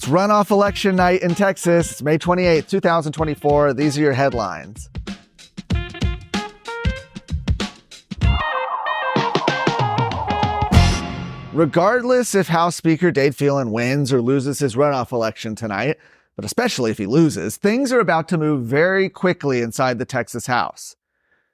It's runoff election night in Texas. It's May 28th, 2024. These are your headlines. Regardless if House Speaker Dade Phelan wins or loses his runoff election tonight, but especially if he loses, things are about to move very quickly inside the Texas House.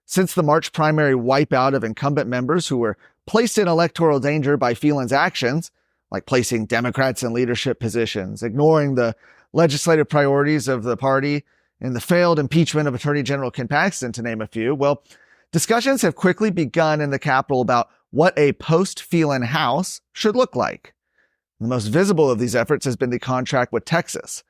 Since the March primary wipeout of incumbent members who were placed in electoral danger by Phelan's actions, like placing Democrats in leadership positions, ignoring the legislative priorities of the party, and the failed impeachment of Attorney General Ken Paxton, to name a few, well, discussions have quickly begun in the Capitol about what a post-Phelan House should look like. The most visible of these efforts has been the contract with Texas.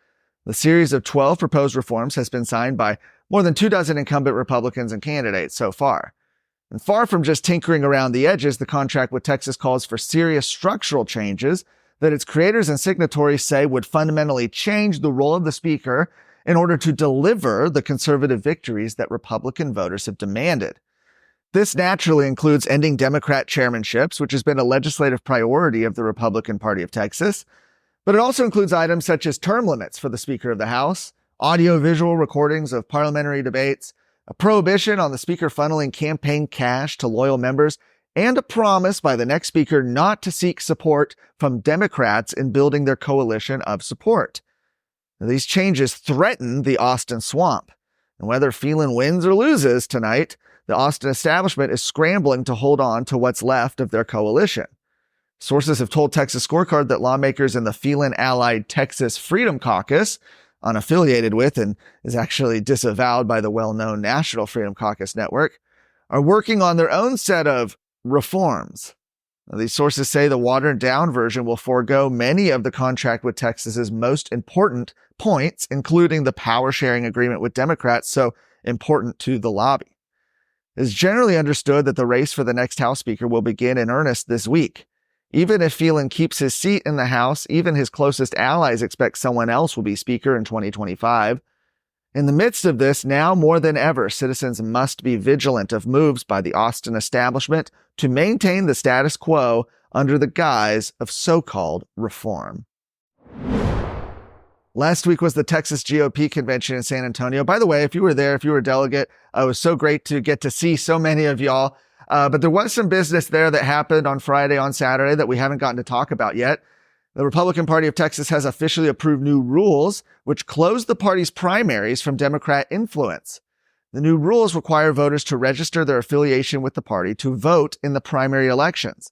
The series of 12 proposed reforms has been signed by more than 24 incumbent Republicans and candidates so far. And far from just tinkering around the edges, the contract with Texas calls for serious structural changes that its creators and signatories say would fundamentally change the role of the Speaker in order to deliver the conservative victories that Republican voters have demanded. This naturally includes ending Democrat chairmanships, which has been a legislative priority of the Republican Party of Texas, but it also includes items such as term limits for the Speaker of the House, audio-visual recordings of parliamentary debates, a prohibition on the Speaker funneling campaign cash to loyal members, and a promise by the next Speaker not to seek support from Democrats in building their coalition of support. Now, these changes threaten the Austin swamp, and whether Phelan wins or loses tonight, the Austin establishment is scrambling to hold on to what's left of their coalition. Sources have told Texas Scorecard that lawmakers in the Phelan-allied Texas Freedom Caucus, unaffiliated with and is actually disavowed by the well-known National Freedom Caucus network, are working on their own set of reforms. Now, these sources say the watered-down version will forego many of the contract with Texas's most important points, including the power-sharing agreement with Democrats so important to the lobby. It is generally understood that the race for the next House Speaker will begin in earnest this week. Even if Phelan keeps his seat in the House, even his closest allies expect someone else will be Speaker in 2025. In the midst of this, now more than ever, citizens must be vigilant of moves by the Austin establishment to maintain the status quo under the guise of so-called reform. Last week was the Texas GOP convention in San Antonio. By the way, if you were there, if you were a delegate, it was so great to get to see so many of y'all. But there was some business there that happened on Friday, on Saturday that we haven't gotten to talk about yet. The Republican Party of Texas has officially approved new rules which close the party's primaries from Democrat influence. The new rules require voters to register their affiliation with the party to vote in the primary elections.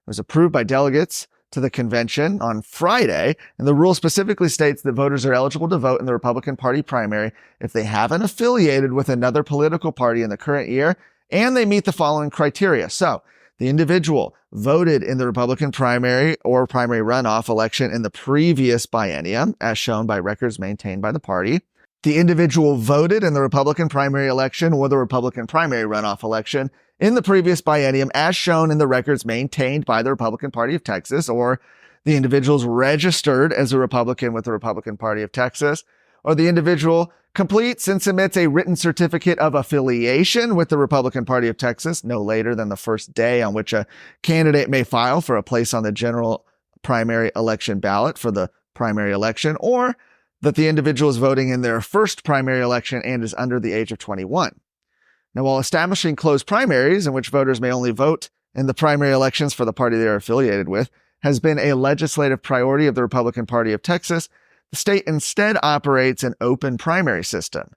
It was approved by delegates to the convention on Friday, and the rule specifically states that voters are eligible to vote in the Republican Party primary if they haven't affiliated with another political party in the current year and they meet the following criteria. So, the individual voted in the Republican primary or primary runoff election in the previous biennium, as shown by records maintained by the party. The individual voted in the Republican primary election or the Republican primary runoff election in the previous biennium, as shown in the records maintained by the Republican Party of Texas, or the individual's registered as a Republican with the Republican Party of Texas, or the individual completes and submits a written certificate of affiliation with the Republican Party of Texas no later than the first day on which a candidate may file for a place on the general primary election ballot for the primary election, or that the individual is voting in their first primary election and is under the age of 21. Now, while establishing closed primaries in which voters may only vote in the primary elections for the party they are affiliated with has been a legislative priority of the Republican Party of Texas, the state instead operates an open primary system.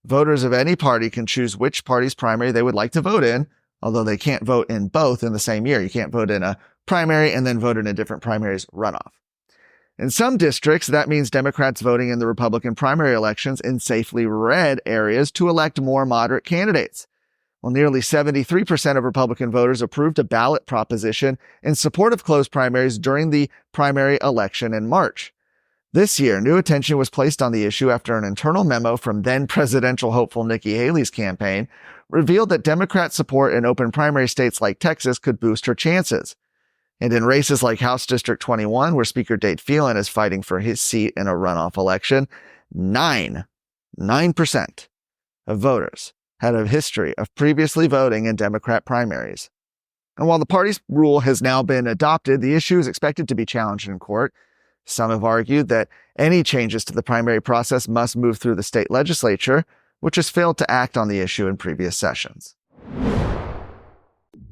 Voters of any party can choose which party's primary they would like to vote in, although they can't vote in both in the same year. You can't vote in a primary and then vote in a different primary's runoff. In some districts, that means Democrats voting in the Republican primary elections in safely red areas to elect more moderate candidates. Well, nearly 73% of Republican voters approved a ballot proposition in support of closed primaries during the primary election in March. This year, new attention was placed on the issue after an internal memo from then presidential hopeful Nikki Haley's campaign revealed that Democrat support in open primary states like Texas could boost her chances. And in races like House District 21, where Speaker Dade Phelan is fighting for his seat in a runoff election, 9% of voters had a history of previously voting in Democrat primaries. And while the party's rule has now been adopted, the issue is expected to be challenged in court. Some have argued that any changes to the primary process must move through the state legislature, which has failed to act on the issue in previous sessions.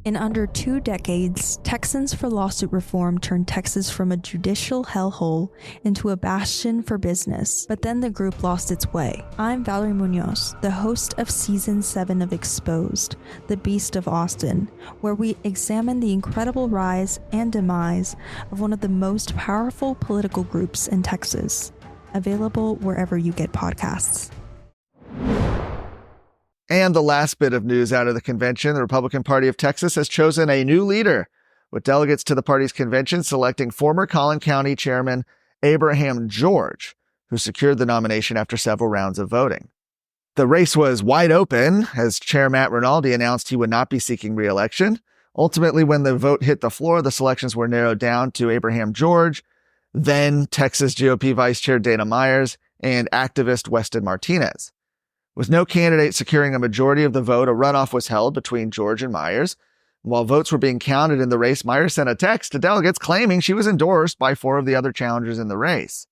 In under 2 decades, Texans for Lawsuit Reform turned Texas from a judicial hellhole into a bastion for business, but then the group lost its way. I'm Valerie Munoz, the host of Season 7 of Exposed, The Beast of Austin, where we examine the incredible rise and demise of one of the most powerful political groups in Texas. Available wherever you get podcasts. And the last bit of news out of the convention, the Republican Party of Texas has chosen a new leader, with delegates to the party's convention selecting former Collin County Chairman Abraham George, who secured the nomination after several rounds of voting. The race was wide open, as Chair Matt Rinaldi announced he would not be seeking re-election. Ultimately, when the vote hit the floor, the selections were narrowed down to Abraham George, then Texas GOP Vice Chair Dana Myers, and activist Weston Martinez. With no candidate securing a majority of the vote, a runoff was held between George and Myers. While votes were being counted in the race, Myers sent a text to delegates claiming she was endorsed by 4 of the other challengers in the race.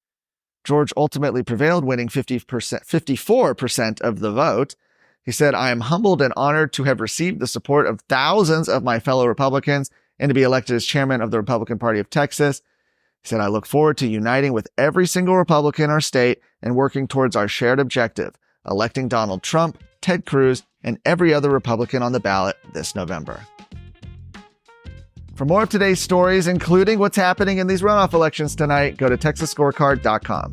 George ultimately prevailed, winning 54% of the vote. He said, "I am humbled and honored to have received the support of thousands of my fellow Republicans and to be elected as chairman of the Republican Party of Texas." He said, "I look forward to uniting with every single Republican in our state and working towards our shared objective, electing Donald Trump, Ted Cruz, and every other Republican on the ballot this November." For more of today's stories, including what's happening in these runoff elections tonight, go to TexasScorecard.com.